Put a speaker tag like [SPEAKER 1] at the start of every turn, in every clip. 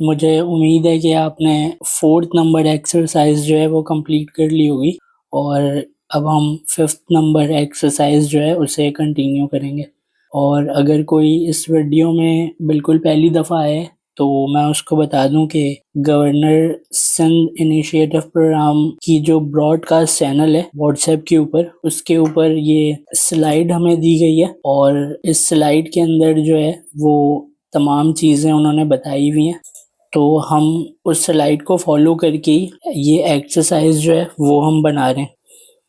[SPEAKER 1] मुझे उम्मीद है कि आपने 4th नंबर एक्सरसाइज़ जो है वो कंप्लीट कर ली होगी और अब हम 5th नंबर एक्सरसाइज़ जो है उसे कंटिन्यू करेंगे। और अगर कोई इस वीडियो में बिल्कुल पहली दफ़ा आए तो मैं उसको बता दूं कि गवर्नर सिंध इनिशिएटिव प्रोग्राम की जो ब्रॉडकास्ट चैनल है व्हाट्सएप के ऊपर, उसके ऊपर ये स्लाइड हमें दी गई है और इस स्लाइड के अंदर जो है वो तमाम चीज़ें उन्होंने बताई हुई हैं। तो हम उस स्लाइड को फॉलो करके ही ये एक्सरसाइज जो है वो हम बना रहे हैं।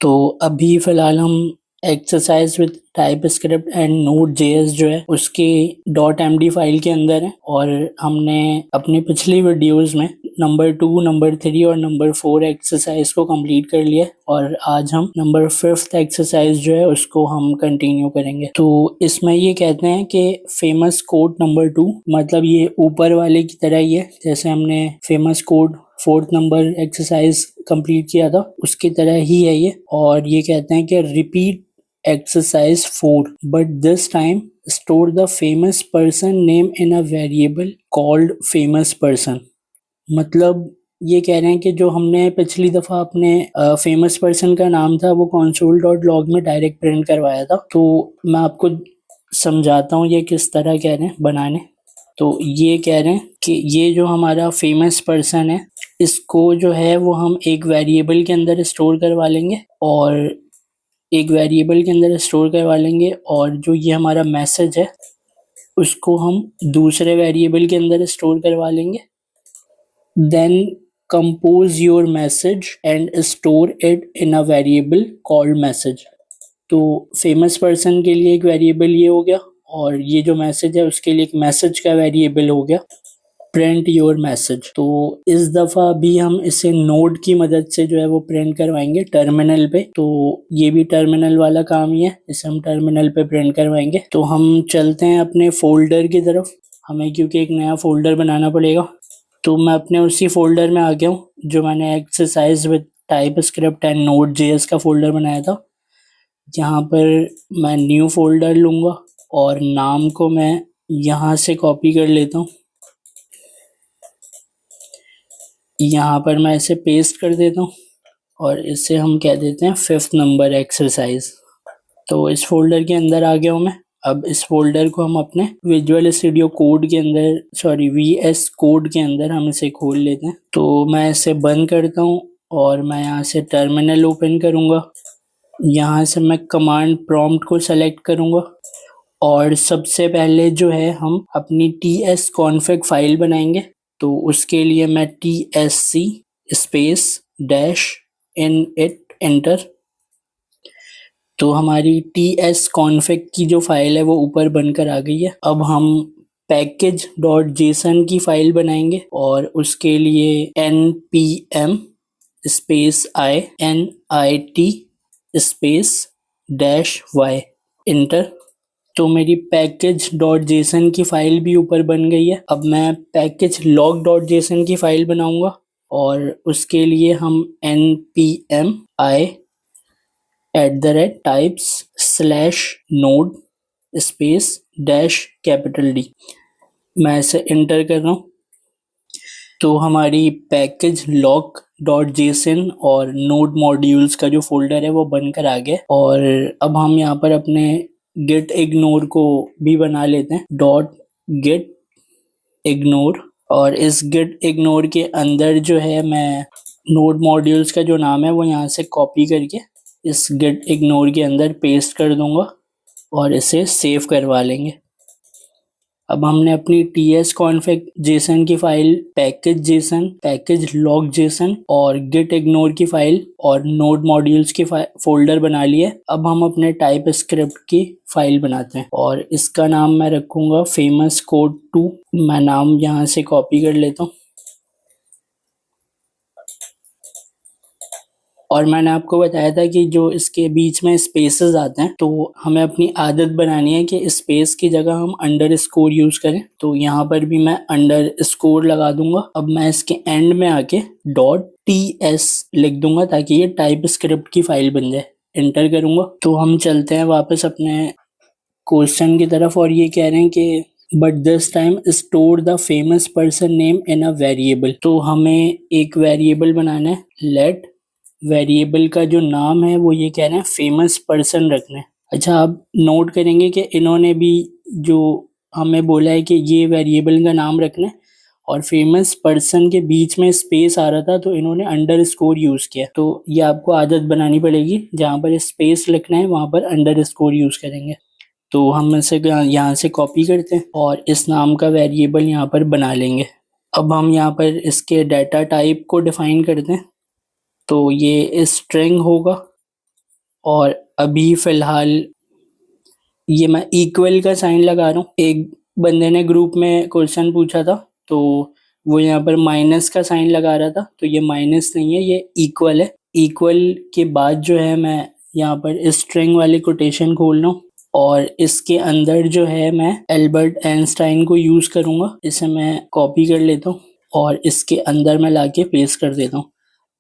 [SPEAKER 1] तो अभी फ़िलहाल हम exercise with TypeScript and node JS जो है उसके .md फाइल के अंदर है और हमने अपनी पिछली वीडियोस में नंबर 2, नंबर 3 और नंबर 4 एक्सरसाइज को कंप्लीट कर लिया और आज हम नंबर 5th एक्सरसाइज जो है उसको हम कंटिन्यू करेंगे। तो इसमें ये कहते हैं कि फेमस कोड नंबर 2, मतलब ये ऊपर वाले की तरह ही है जैसे हमने famous code 4th number exercise complete किया था उसकी तरह ही है ये। और ये कहते हैं कि repeat exercise 4 but this time store the famous person name in a variable called famous person. मतलब ये कह रहे हैं कि जो हमने पिछली दफ़ा अपने फेमस पर्सन का नाम था वो console.log में डायरेक्ट प्रिंट करवाया था। तो मैं आपको समझाता हूँ ये किस तरह कह रहे हैं बनाने। तो ये कह रहे हैं कि ये जो हमारा फेमस पर्सन है इसको जो है वो हम एक वेरिएबल के अंदर स्टोर करवा लेंगे और जो ये हमारा मैसेज है उसको हम दूसरे वेरिएबल के अंदर स्टोर करवा लेंगे। Then compose your message and store it in a variable called message. तो फेमस पर्सन के लिए एक वेरिएबल ये हो गया और ये जो मैसेज है उसके लिए एक मैसेज का वेरिएबल हो गया प्रिंट योर मैसेज। तो इस दफ़ा भी हम इसे नोड की मदद से जो है वो प्रिंट करवाएंगे टर्मिनल पे। तो ये भी टर्मिनल वाला काम ही है, इसे हम टर्मिनल पे प्रिंट करवाएंगे। तो हम चलते हैं अपने फोल्डर की तरफ, हमें क्योंकि एक नया फोल्डर बनाना पड़ेगा। तो मैं अपने उसी फोल्डर में आ गया हूँ जो मैंने exercise with TypeScript and node JS का फोल्डर बनाया था। यहाँ पर मैं न्यू फोल्डर लूँगा और नाम को मैं यहाँ से कॉपी कर लेता हूँ, यहाँ पर मैं इसे पेस्ट कर देता हूँ और इसे हम कह देते हैं 5th नंबर एक्सरसाइज। तो इस फोल्डर के अंदर आ गया हूँ मैं। अब इस फोल्डर को हम अपने विजुअल स्टूडियो कोड के अंदर वीएस कोड के अंदर हम इसे खोल लेते हैं। तो मैं इसे बंद करता हूँ और मैं यहाँ से टर्मिनल ओपन करूँगा। यहाँ से मैं कमांड प्रॉम्प्ट को सेलेक्ट करूँगा और सबसे पहले जो है हम अपनी tsconfig फाइल बनाएंगे। तो उसके लिए मैं tsc space dash init enter. तो हमारी tsconfig की जो फाइल है वो ऊपर बनकर आ गई है। अब हम package.json की फाइल बनाएंगे और उसके लिए npm space init space dash y inter. तो मेरी package.json की फाइल भी ऊपर बन गई है। अब मैं packagelog.json की फाइल बनाऊंगा और उसके लिए हम npm i@types/node space dash capital D, मैं इसे इंटर कर रहा हूँ। तो हमारी packagelog.json और नोड मॉड्यूल्स का जो फोल्डर है वो बनकर आ गया और अब हम यहाँ पर अपने git ignore को भी बना लेते हैं .git ignore। और इस git ignore के अंदर जो है मैं नोड मॉड्यूल्स का जो नाम है वो यहाँ से कॉपी करके इस git ignore के अंदर पेस्ट कर दूंगा और इसे सेव करवा लेंगे। अब हमने अपनी tsconfig json की फाइल package.json, packagelog.json और git ignore की फाइल और node modules की फोल्डर बना लिए। अब हम अपने टाइपस्क्रिप्ट की फाइल बनाते हैं और इसका नाम मैं रखूंगा famous code 2। मैं नाम यहाँ से कॉपी कर लेता हूँ और मैंने आपको बताया था कि जो इसके बीच में स्पेसेस आते हैं तो हमें अपनी आदत बनानी है कि स्पेस की जगह हम अंडरस्कोर यूज करें। तो यहाँ पर भी मैं अंडरस्कोर लगा दूंगा। अब मैं इसके एंड में आके .ts लिख दूंगा ताकि ये टाइपस्क्रिप्ट की फाइल बन जाए। एंटर करूंगा। तो हम चलते हैं वापस अपने क्वेश्चन की तरफ और ये कह रहे हैं कि but this time store the famous person name in a variable. तो हमें एक वेरिएबल बनाना है, लेट वेरिएबल का जो नाम है वो ये कह रहे हैं फेमस पर्सन रखना है। अच्छा, आप नोट करेंगे कि इन्होंने भी जो हमें बोला है कि ये वेरिएबल का नाम रखना है और फेमस पर्सन के बीच में स्पेस आ रहा था तो इन्होंने अंडरस्कोर यूज किया। तो ये आपको आदत बनानी पड़ेगी, जहाँ पर स्पेस लिखना है वहां पर अंडरस्कोर यूज करेंगे। तो हम इसे यहाँ से कॉपी करते हैं और इस नाम का वेरिएबल यहाँ पर बना लेंगे। अब हम यहाँ पर इसके डाटा टाइप को डिफाइन करते हैं। तो ये स्ट्रिंग होगा और अभी फ़िलहाल ये मैं इक्वल का साइन लगा रहा हूँ। एक बंदे ने ग्रुप में क्वेश्चन पूछा था तो वो यहाँ पर माइनस का साइन लगा रहा था, तो ये माइनस नहीं है, ये इक्वल है। इक्वल के बाद जो है मैं यहाँ पर स्ट्रिंग वाली कोटेशन खोल रहा हूँ और इसके अंदर जो है मैं एल्बर्ट आइंस्टाइन को यूज़ करूँगा। इसे मैं कॉपी कर लेता हूँ और इसके अंदर मैं लाके पेस्ट कर देता हूँ।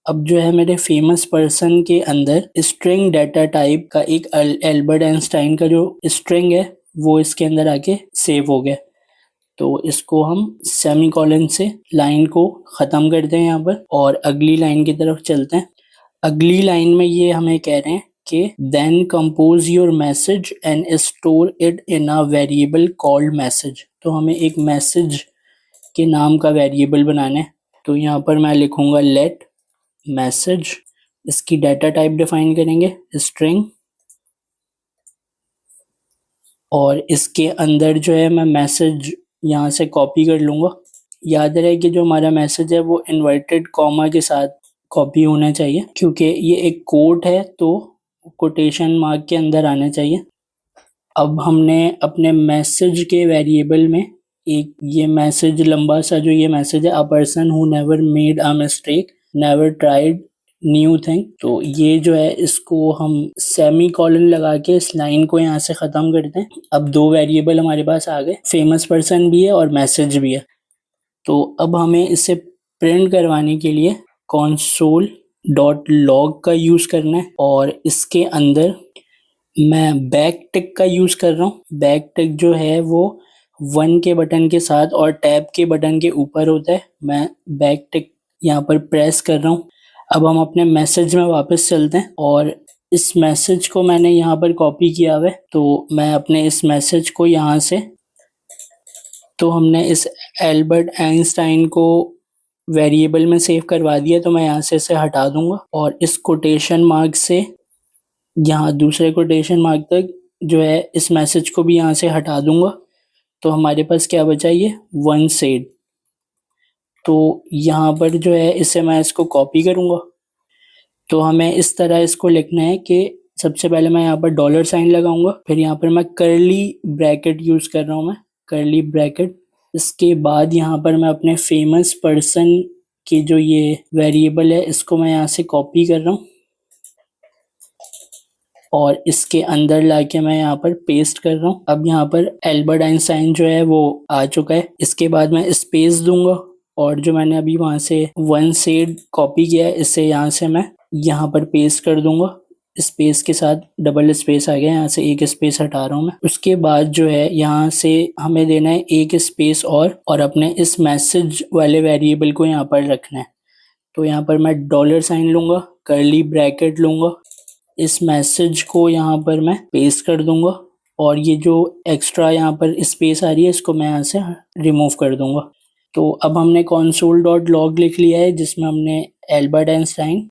[SPEAKER 1] अब जो है मेरे फेमस पर्सन के अंदर स्ट्रिंग डाटा टाइप का एक एल्बर्ट आइंस्टाइन का जो स्ट्रिंग है वो इसके अंदर आके सेव हो गया। तो इसको हम सेमीकोलन से लाइन को ख़त्म करते हैं यहाँ पर और अगली लाइन की तरफ चलते हैं। अगली लाइन में ये हमें कह रहे हैं कि then compose your message and store it in a variable called message. तो हमें एक मैसेज के नाम का वेरिएबल बनाना है। तो यहाँ पर मैं लिखूँगा लेट मैसेज, इसकी डाटा टाइप डिफाइन करेंगे स्ट्रिंग और इसके अंदर जो है मैं मैसेज यहाँ से कॉपी कर लूँगा। याद रहे कि जो हमारा मैसेज है वो इन्वर्टेड कॉमा के साथ कॉपी होना चाहिए, क्योंकि ये एक कोट है तो कोटेशन मार्क के अंदर आना चाहिए। अब हमने अपने मैसेज के वेरिएबल में एक ये मैसेज लंबा सा जो ये मैसेज है, a person who never made a mistake never tried new thing, तो ये जो है इसको हम सेमी कॉलन लगा के इस लाइन को यहाँ से ख़त्म करते हैं। अब दो वेरिएबल हमारे पास आ गए, फेमस पर्सन भी है और मैसेज भी है। तो अब हमें इसे प्रिंट करवाने के लिए console डॉट लॉग का यूज़ करना है और इसके अंदर मैं बैक टिक का यूज़ कर रहा हूँ। बैक टिक जो है वो 1 के बटन के साथ और टैब के बटन के ऊपर होता है। मैं बैक टिक यहाँ पर प्रेस कर रहा हूँ। अब हम अपने मैसेज में वापस चलते हैं और इस मैसेज को मैंने यहाँ पर कॉपी किया हुआ है, तो मैं अपने इस मैसेज को यहाँ से, तो हमने इस एल्बर्ट आइंस्टाइन को वेरिएबल में सेव करवा दिया, तो मैं यहाँ से इसे हटा दूंगा और इस कोटेशन मार्क से यहाँ दूसरे कोटेशन मार्क तक जो है इस मैसेज को भी यहाँ से हटा दूंगा। तो हमारे पास क्या बचा, ये वन सेड। तो यहाँ पर जो है इसे मैं इसको कॉपी करूँगा। तो हमें इस तरह इसको लिखना है कि सबसे पहले मैं यहाँ पर डॉलर साइन लगाऊंगा, फिर यहाँ पर मैं कर्ली ब्रैकेट यूज़ कर रहा हूँ, मैं कर्ली ब्रैकेट। इसके बाद यहाँ पर मैं अपने फेमस पर्सन की जो ये वेरिएबल है इसको मैं यहाँ से कॉपी कर रहा हूँ और इसके अंदर लाके मैं यहाँ पर पेस्ट कर रहा हूँ। अब यहाँ पर एल्बर्ट आइंस्टाइन जो है वो आ चुका है। इसके बाद मैं स्पेस दूंगा और जो मैंने अभी वहाँ से वन सेड कॉपी किया है इसे यहाँ से मैं यहाँ पर पेस्ट कर दूंगा। स्पेस के साथ डबल स्पेस आ गया, यहाँ से एक स्पेस हटा रहा हूँ मैं। उसके बाद जो है यहाँ से हमें देना है एक स्पेस और अपने इस मैसेज वाले वेरिएबल को यहाँ पर रखना है। तो यहाँ पर मैं डॉलर साइन लूँगा, कर्ली ब्रैकेट लूँगा, इस मैसेज को यहाँ पर मैं पेस्ट कर दूंगा और ये जो एक्स्ट्रा यहाँ पर स्पेस आ रही है इसको मैं यहाँ से रिमूव कर दूंगा। तो अब हमने console डॉट लॉग लिख लिया है जिसमें हमने Albert Einstein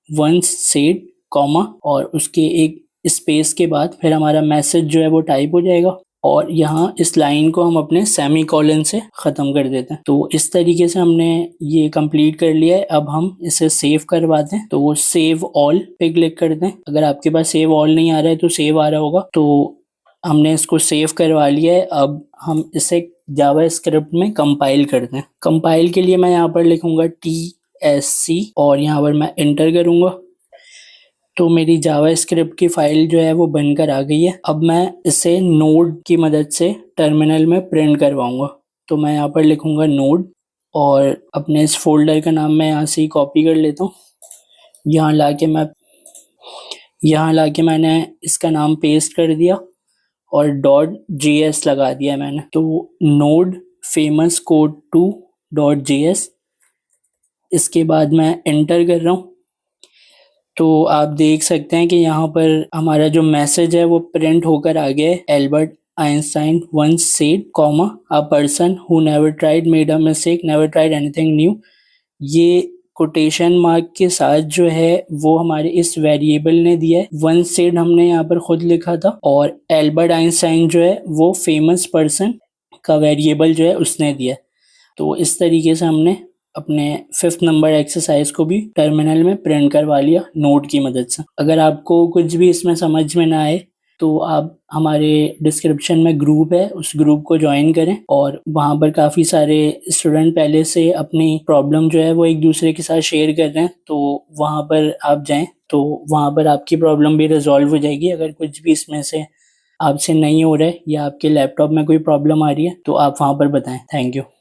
[SPEAKER 1] once said comma और उसके एक स्पेस के बाद फिर हमारा मैसेज जो है वो टाइप हो जाएगा और यहाँ इस लाइन को हम अपने सेमी कॉलन से ख़त्म कर देते हैं। तो इस तरीके से हमने ये कंप्लीट कर लिया है। अब हम इसे सेव करवाते हैं, तो वो सेव ऑल पे क्लिक करते हैं। अगर आपके पास सेव ऑल नहीं आ रहा है तो सेव आ रहा होगा। तो हमने इसको सेव करवा लिया है। अब हम इसे जावा स्क्रिप्ट में कंपाइल करते हैं। कंपाइल के लिए मैं यहाँ पर लिखूंगा TSC और यहाँ पर मैं एंटर करूँगा। तो मेरी जावा स्क्रिप्ट की फाइल जो है वो बनकर आ गई है। अब मैं इसे नोड की मदद से टर्मिनल में प्रिंट करवाऊंगा। तो मैं यहाँ पर लिखूंगा नोड और अपने इस फोल्डर का नाम मैं यहाँ से ही कॉपी कर लेता हूँ। यहाँ लाके मैंने इसका नाम पेस्ट कर दिया और .js लगा दिया मैंने। तो node famous code 2 .js, इसके बाद मैं एंटर कर रहा हूँ। तो आप देख सकते हैं कि यहाँ पर हमारा जो मैसेज है वो प्रिंट होकर आ गया है। Albert Einstein once said, a person who never tried made a mistake, never tried anything new। ये कोटेशन मार्क के साथ जो है वो हमारे इस वेरिएबल ने दिया है। once said हमने यहाँ पर खुद लिखा था, और एल्बर्ट आइंस्टाइन जो है वो फेमस पर्सन का वेरिएबल जो है उसने दिया है। तो इस तरीके से हमने अपने 5th नंबर एक्सरसाइज को भी टर्मिनल में प्रिंट करवा लिया नोट की मदद से। अगर आपको कुछ भी इसमें समझ में ना आए तो आप हमारे डिस्क्रिप्शन में ग्रुप है, उस ग्रुप को ज्वाइन करें, और वहाँ पर काफ़ी सारे स्टूडेंट पहले से अपनी प्रॉब्लम जो है वो एक दूसरे के साथ शेयर कर रहे हैं। तो वहाँ पर आप जाएं तो वहाँ पर आपकी प्रॉब्लम भी रिजॉल्व हो जाएगी। अगर कुछ भी इसमें से आपसे नहीं हो रहा है या आपके लैपटॉप में कोई प्रॉब्लम आ रही है तो आप वहाँ पर बताएं। Thank you.